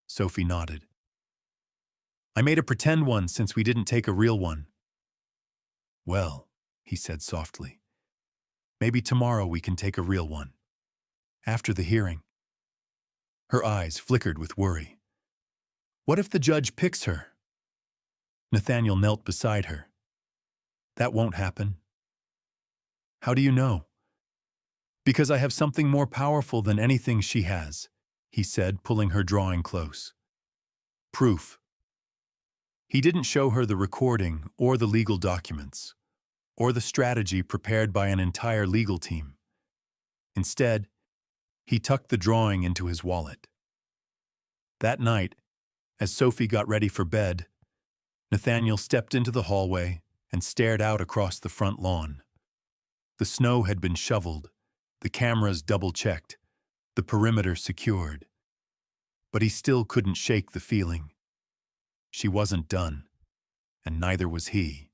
Sophie nodded. "I made a pretend one since we didn't take a real one." "Well," he said softly, "maybe tomorrow we can take a real one. After the hearing." Her eyes flickered with worry. "What if the judge picks her?" Nathaniel knelt beside her. "That won't happen." "How do you know?" "Because I have something more powerful than anything she has," he said, pulling her drawing close. "Proof." He didn't show her the recording or the legal documents, or the strategy prepared by an entire legal team. Instead, he tucked the drawing into his wallet. That night, as Sophie got ready for bed, Nathaniel stepped into the hallway and stared out across the front lawn. The snow had been shoveled, the cameras double-checked, the perimeter secured. But he still couldn't shake the feeling. She wasn't done, and neither was he.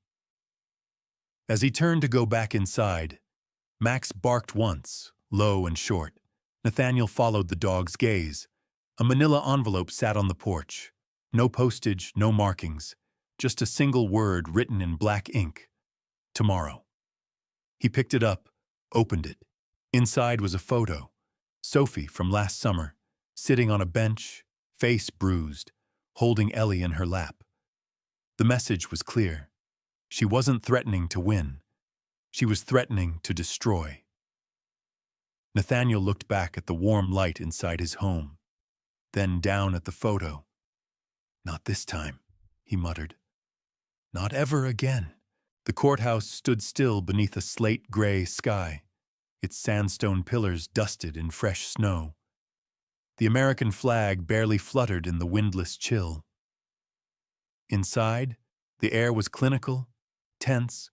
As he turned to go back inside, Max barked once, low and short. Nathaniel followed the dog's gaze. A manila envelope sat on the porch. No postage, no markings, just a single word written in black ink. "Tomorrow." He picked it up, opened it. Inside was a photo. Sophie from last summer, sitting on a bench, face bruised, holding Ellie in her lap. The message was clear. She wasn't threatening to win. She was threatening to destroy. Nathaniel looked back at the warm light inside his home, then down at the photo. "Not this time," he muttered. "Not ever again." The courthouse stood still beneath a slate-gray sky, its sandstone pillars dusted in fresh snow. The American flag barely fluttered in the windless chill. Inside, the air was clinical, tense,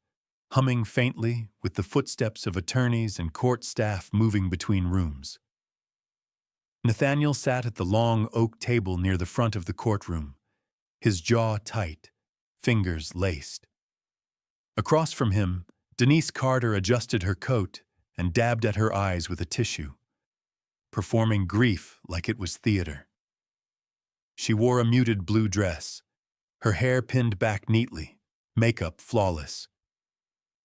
humming faintly with the footsteps of attorneys and court staff moving between rooms. Nathaniel sat at the long oak table near the front of the courtroom, his jaw tight, fingers laced. Across from him, Denise Carter adjusted her coat and dabbed at her eyes with a tissue, performing grief like it was theater. She wore a muted blue dress, her hair pinned back neatly, makeup flawless.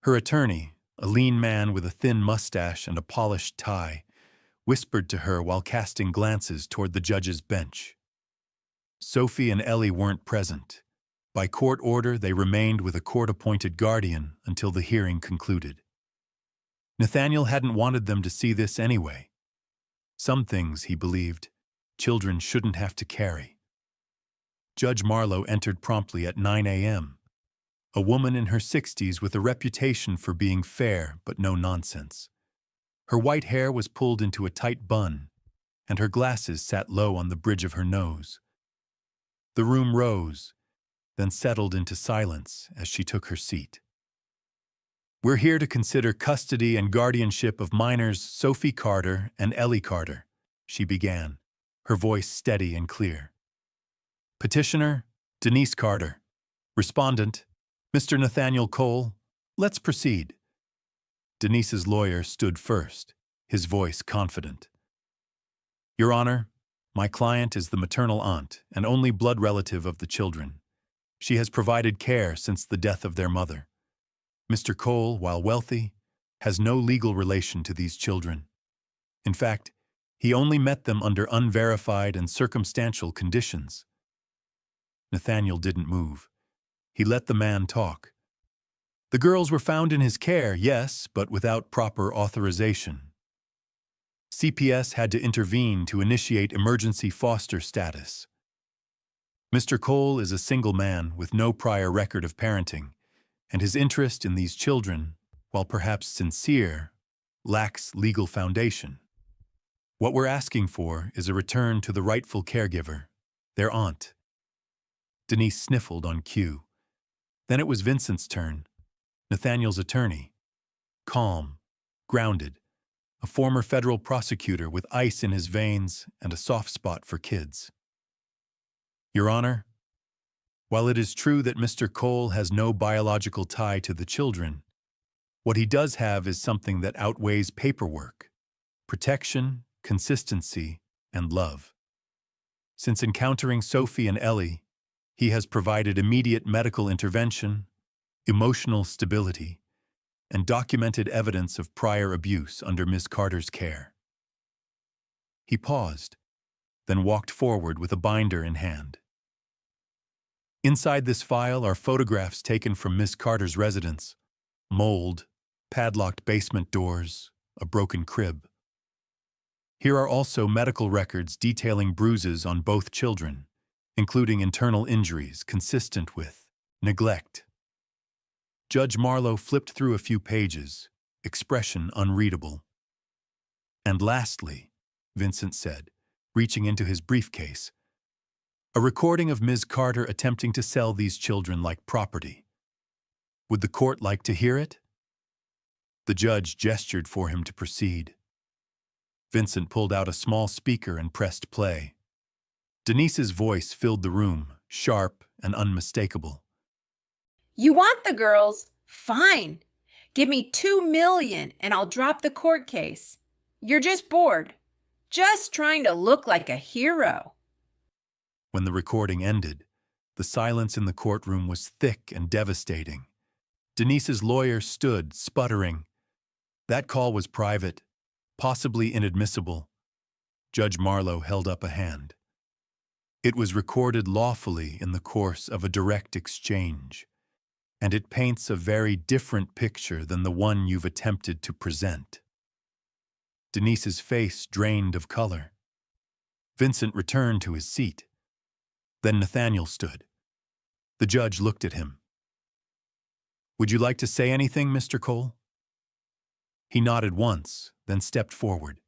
Her attorney, a lean man with a thin mustache and a polished tie, whispered to her while casting glances toward the judge's bench. Sophie and Ellie weren't present. By court order, they remained with a court-appointed guardian until the hearing concluded. Nathaniel hadn't wanted them to see this anyway. Some things, he believed, children shouldn't have to carry. Judge Marlowe entered promptly at 9 a.m., a woman in her 60s with a reputation for being fair but no nonsense. Her white hair was pulled into a tight bun, and her glasses sat low on the bridge of her nose. The room rose, then settled into silence as she took her seat. "We're here to consider custody and guardianship of minors Sophie Carter and Ellie Carter," she began, her voice steady and clear. "Petitioner, Denise Carter. Respondent, Mr. Nathaniel Cole. Let's proceed." Denise's lawyer stood first, his voice confident. "Your Honor, my client is the maternal aunt and only blood relative of the children. She has provided care since the death of their mother. Mr. Cole, while wealthy, has no legal relation to these children. In fact, he only met them under unverified and circumstantial conditions." Nathaniel didn't move. He let the man talk. "The girls were found in his care, yes, but without proper authorization. CPS had to intervene to initiate emergency foster status. Mr. Cole is a single man with no prior record of parenting, and his interest in these children, while perhaps sincere, lacks legal foundation. What we're asking for is a return to the rightful caregiver, their aunt." Denise sniffled on cue. Then it was Vincent's turn, Nathaniel's attorney. Calm, grounded, a former federal prosecutor with ice in his veins and a soft spot for kids. "Your Honor, while it is true that Mr. Cole has no biological tie to the children, what he does have is something that outweighs paperwork: protection, consistency, and love. Since encountering Sophie and Ellie, he has provided immediate medical intervention, emotional stability, and documented evidence of prior abuse under Ms. Carter's care." He paused, then walked forward with a binder in hand. "Inside this file are photographs taken from Miss Carter's residence: mold, padlocked basement doors, a broken crib. Here are also medical records detailing bruises on both children, including internal injuries consistent with neglect." Judge Marlowe flipped through a few pages, expression unreadable. "And lastly," Vincent said, reaching into his briefcase, "a recording of Ms. Carter attempting to sell these children like property. Would the court like to hear it?" The judge gestured for him to proceed. Vincent pulled out a small speaker and pressed play. Denise's voice filled the room, sharp and unmistakable. "You want the girls? Fine. Give me $2 million and I'll drop the court case. You're just bored. Just trying to look like a hero." When the recording ended, the silence in the courtroom was thick and devastating. Denise's lawyer stood, sputtering. "That call was private, possibly inadmissible." Judge Marlowe held up a hand. "It was recorded lawfully in the course of a direct exchange, and it paints a very different picture than the one you've attempted to present." Denise's face drained of color. Vincent returned to his seat. Then Nathaniel stood. The judge looked at him. "Would you like to say anything, Mr. Cole?" He nodded once, then stepped forward.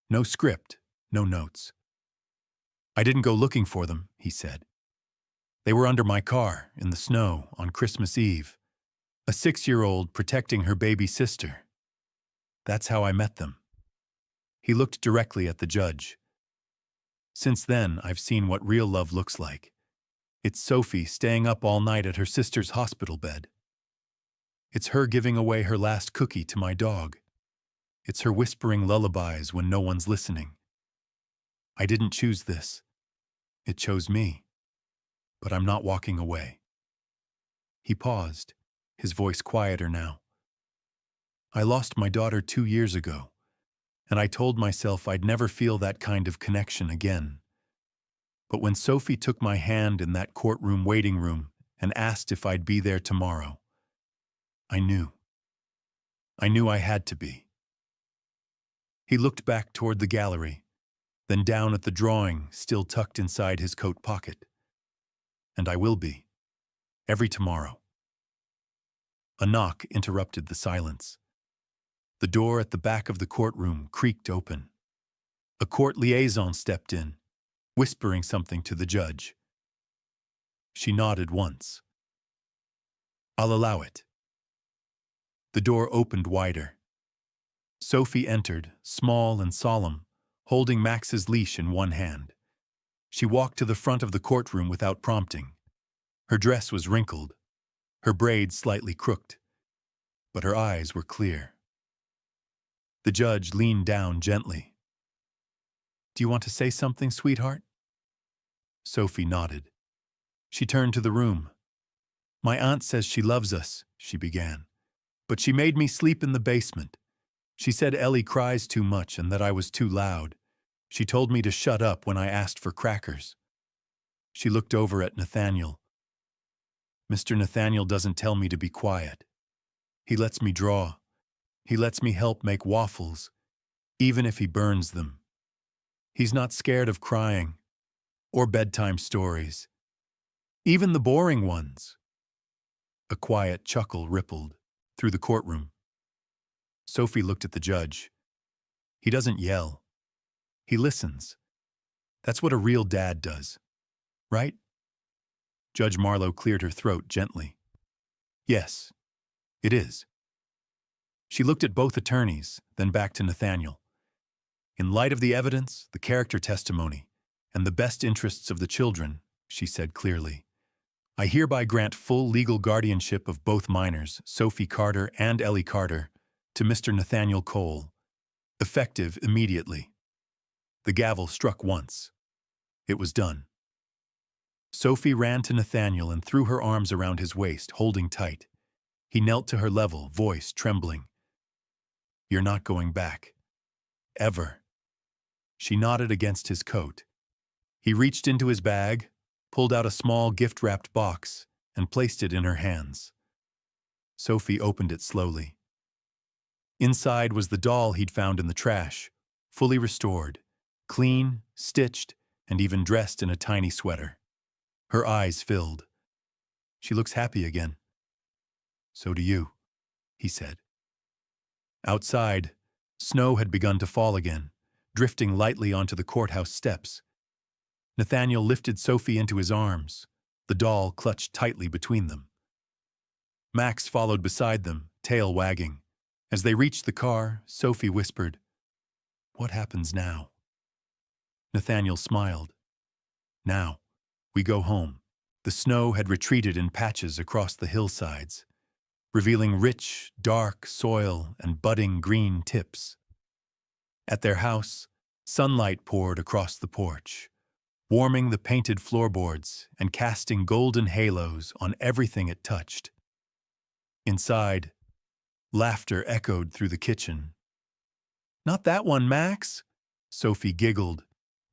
No script, no notes. "I didn't go looking for them," he said. "They were under my car, in the snow, on Christmas Eve. A 6-year-old protecting her baby sister. That's how I met them." He looked directly at the judge. "Since then, I've seen what real love looks like. It's Sophie staying up all night at her sister's hospital bed. It's her giving away her last cookie to my dog. It's her whispering lullabies when no one's listening. I didn't choose this. It chose me. But I'm not walking away." He paused, his voice quieter now. "I lost my daughter 2 years ago, and I told myself I'd never feel that kind of connection again. But when Sophie took my hand in that courtroom waiting room and asked if I'd be there tomorrow, I knew. I knew I had to be. He looked back toward the gallery, then down at the drawing still tucked inside his coat pocket. And I will be. Every tomorrow. A knock interrupted the silence. The door at the back of the courtroom creaked open. A court liaison stepped in, whispering something to the judge. She nodded once. "I'll allow it." The door opened wider. Sophie entered, small and solemn, holding Max's leash in one hand. She walked to the front of the courtroom without prompting. Her dress was wrinkled, her braids slightly crooked, but her eyes were clear. The judge leaned down gently. "Do you want to say something, sweetheart?" Sophie nodded. She turned to the room. "My aunt says she loves us," she began, "but she made me sleep in the basement. She said Ellie cries too much and that I was too loud. She told me to shut up when I asked for crackers." She looked over at Nathaniel. "Mr. Nathaniel doesn't tell me to be quiet. He lets me draw. He lets me help make waffles, even if he burns them. He's not scared of crying, or bedtime stories, even the boring ones." A quiet chuckle rippled through the courtroom. Sophie looked at the judge. "He doesn't yell. He listens. That's what a real dad does, right?" Judge Marlowe cleared her throat gently. "Yes, it is." She looked at both attorneys, then back to Nathaniel. "In light of the evidence, the character testimony, and the best interests of the children," she said clearly, "I hereby grant full legal guardianship of both minors, Sophie Carter and Ellie Carter, to Mr. Nathaniel Cole, effective immediately." The gavel struck once. It was done. Sophie ran to Nathaniel and threw her arms around his waist, holding tight. He knelt to her level, voice trembling. "You're not going back. Ever." She nodded against his coat. He reached into his bag, pulled out a small gift-wrapped box, and placed it in her hands. Sophie opened it slowly. Inside was the doll he'd found in the trash, fully restored, clean, stitched, and even dressed in a tiny sweater. Her eyes filled. "She looks happy again." "So do you," he said. Outside, snow had begun to fall again, drifting lightly onto the courthouse steps. Nathaniel lifted Sophie into his arms, the doll clutched tightly between them. Max followed beside them, tail wagging. As they reached the car, Sophie whispered, "What happens now?" Nathaniel smiled. "Now, we go home." The snow had retreated in patches across the hillsides, revealing rich, dark soil and budding green tips. At their house, sunlight poured across the porch, warming the painted floorboards and casting golden halos on everything it touched. Inside, laughter echoed through the kitchen. "Not that one, Max," Sophie giggled,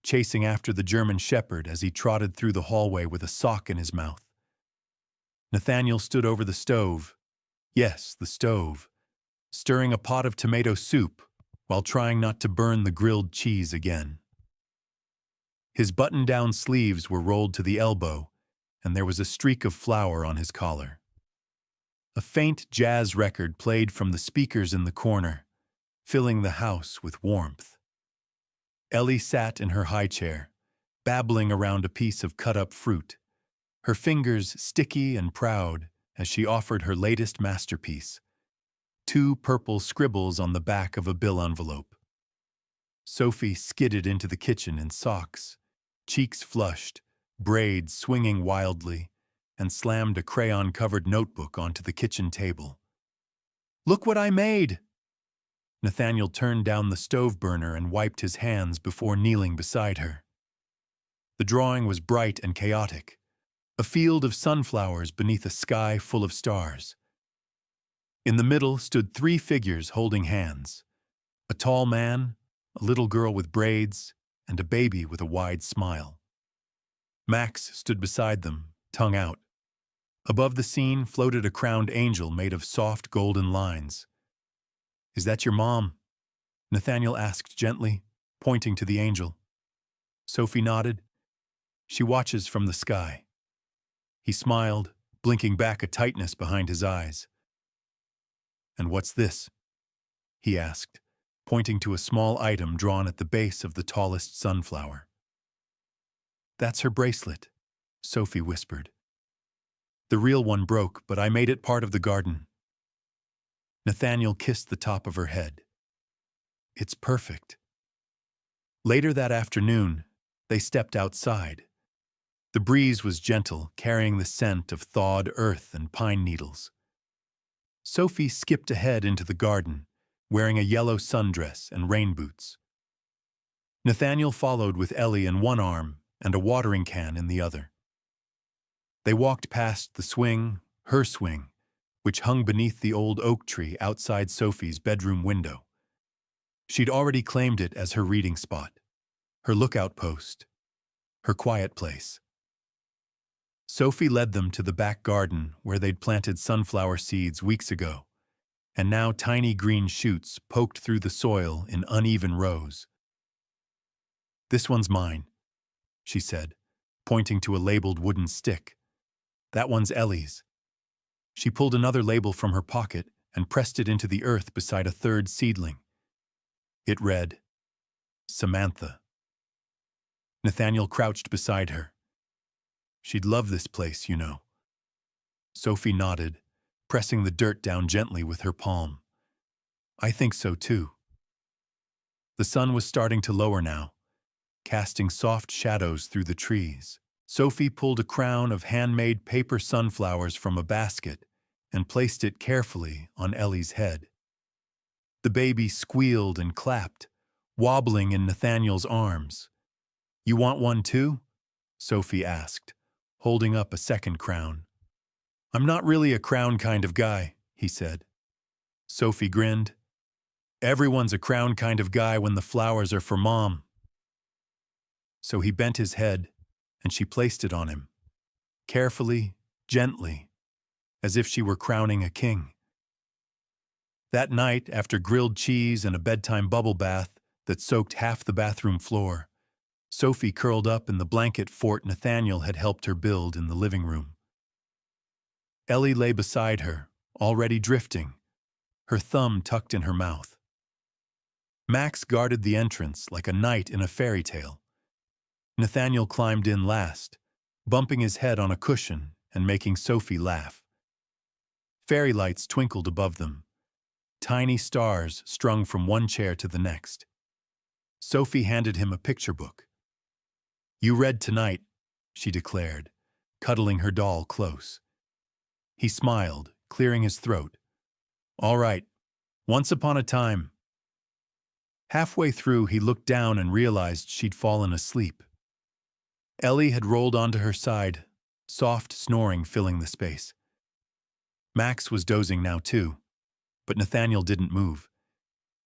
chasing after the German shepherd as he trotted through the hallway with a sock in his mouth. Nathaniel stood over the stove. Yes, the stove, stirring a pot of tomato soup while trying not to burn the grilled cheese again. His button-down sleeves were rolled to the elbow, and there was a streak of flour on his collar. A faint jazz record played from the speakers in the corner, filling the house with warmth. Ellie sat in her high chair, babbling around a piece of cut-up fruit, her fingers sticky and proud as she offered her latest masterpiece, 2 purple scribbles on the back of a bill envelope. Sophie skidded into the kitchen in socks, cheeks flushed, braids swinging wildly, and slammed a crayon-covered notebook onto the kitchen table. "Look what I made!" Nathaniel turned down the stove burner and wiped his hands before kneeling beside her. The drawing was bright and chaotic, a field of sunflowers beneath a sky full of stars. In the middle stood 3 figures holding hands: a tall man, a little girl with braids, and a baby with a wide smile. Max stood beside them, tongue out. Above the scene floated a crowned angel made of soft golden lines. "Is that your mom?" Nathaniel asked gently, pointing to the angel. Sophie nodded. "She watches from the sky." He smiled, blinking back a tightness behind his eyes. "And what's this?" he asked, pointing to a small item drawn at the base of the tallest sunflower. "That's her bracelet," Sophie whispered. "The real one broke, but I made it part of the garden." Nathaniel kissed the top of her head. "It's perfect." Later that afternoon, they stepped outside. The breeze was gentle, carrying the scent of thawed earth and pine needles. Sophie skipped ahead into the garden, wearing a yellow sundress and rain boots. Nathaniel followed with Ellie in one arm and a watering can in the other. They walked past the swing, her swing, which hung beneath the old oak tree outside Sophie's bedroom window. She'd already claimed it as her reading spot, her lookout post, her quiet place. Sophie led them to the back garden where they'd planted sunflower seeds weeks ago, and now tiny green shoots poked through the soil in uneven rows. "This one's mine," she said, pointing to a labeled wooden stick. "That one's Ellie's." She pulled another label from her pocket and pressed it into the earth beside a third seedling. It read, "Samantha." Nathaniel crouched beside her. "She'd love this place, you know." Sophie nodded, pressing the dirt down gently with her palm. "I think so too." The sun was starting to lower now, casting soft shadows through the trees. Sophie pulled a crown of handmade paper sunflowers from a basket and placed it carefully on Ellie's head. The baby squealed and clapped, wobbling in Nathaniel's arms. "You want one too?" Sophie asked, holding up a second crown. "I'm not really a crown kind of guy," he said. Sophie grinned. "Everyone's a crown kind of guy when the flowers are for Mom." So he bent his head, and she placed it on him, carefully, gently, as if she were crowning a king. That night, after grilled cheese and a bedtime bubble bath that soaked half the bathroom floor, Sophie curled up in the blanket fort Nathaniel had helped her build in the living room. Ellie lay beside her, already drifting, her thumb tucked in her mouth. Max guarded the entrance like a knight in a fairy tale. Nathaniel climbed in last, bumping his head on a cushion and making Sophie laugh. Fairy lights twinkled above them, tiny stars strung from one chair to the next. Sophie handed him a picture book. "You read tonight," she declared, cuddling her doll close. He smiled, clearing his throat. "All right, once upon a time." Halfway through, he looked down and realized she'd fallen asleep. Ellie had rolled onto her side, soft snoring filling the space. Max was dozing now too, but Nathaniel didn't move.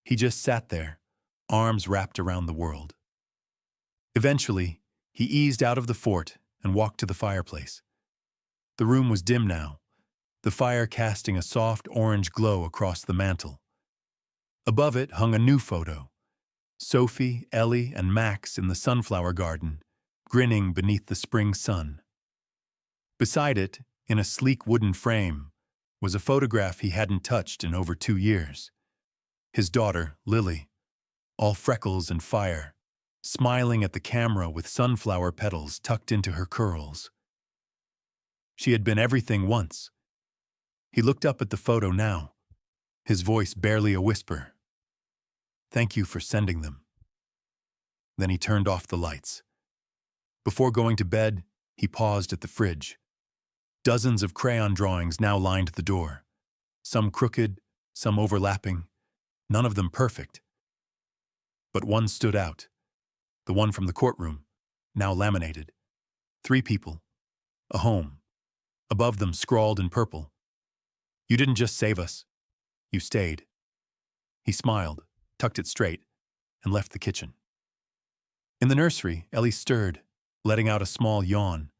He just sat there, arms wrapped around the world. Eventually, he eased out of the fort and walked to the fireplace. The room was dim now, the fire casting a soft orange glow across the mantel. Above it hung a new photo: Sophie, Ellie, and Max in the sunflower garden, grinning beneath the spring sun. Beside it, in a sleek wooden frame, was a photograph he hadn't touched in over 2 years. His daughter, Lily, all freckles and fire, smiling at the camera with sunflower petals tucked into her curls. She had been everything once. He looked up at the photo now, his voice barely a whisper. "Thank you for sending them." Then he turned off the lights. Before going to bed, he paused at the fridge. Dozens of crayon drawings now lined the door, some crooked, some overlapping, none of them perfect. But one stood out, the one from the courtroom, now laminated. 3 people, a home. Above them scrawled in purple, "You didn't just save us, you stayed." He smiled, tucked it straight, and left the kitchen. In the nursery, Ellie stirred, letting out a small yawn.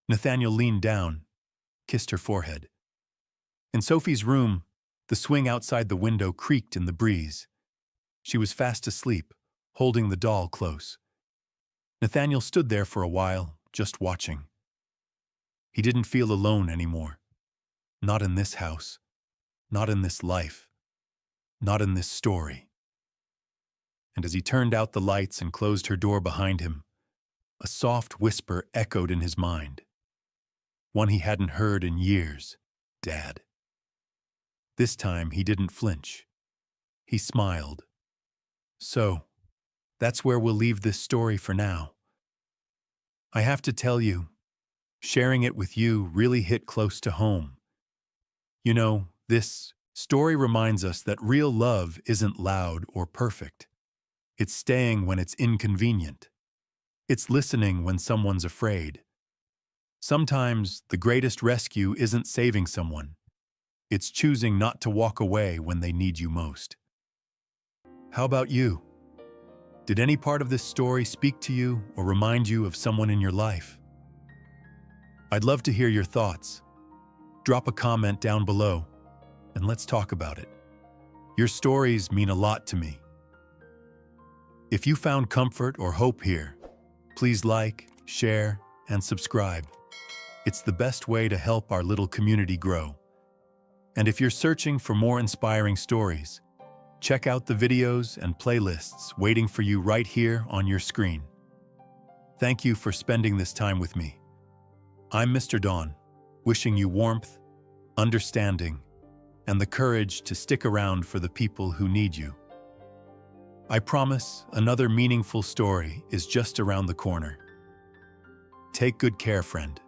Nathaniel leaned down, kissed her forehead. In Sophie's room, the swing outside the window creaked in the breeze. She was fast asleep, holding the doll close. Nathaniel stood there for a while, just watching. He didn't feel alone anymore. Not in this house. Not in this life. Not in this story. And as he turned out the lights and closed her door behind him, a soft whisper echoed in his mind. One he hadn't heard in years. Dad. This time he didn't flinch. He smiled. So, that's where we'll leave this story for now. I have to tell you, sharing it with you really hit close to home. You know, this story reminds us that real love isn't loud or perfect. It's staying when it's inconvenient. It's listening when someone's afraid. Sometimes the greatest rescue isn't saving someone. It's choosing not to walk away when they need you most. How about you? Did any part of this story speak to you or remind you of someone in your life? I'd love to hear your thoughts. Drop a comment down below, and let's talk about it. Your stories mean a lot to me. If you found comfort or hope here, please like, share, and subscribe. It's the best way to help our little community grow. And if you're searching for more inspiring stories, check out the videos and playlists waiting for you right here on your screen. Thank you for spending this time with me. I'm Mr. Dawn, wishing you warmth, understanding, and the courage to stick around for the people who need you. I promise another meaningful story is just around the corner. Take good care, friend.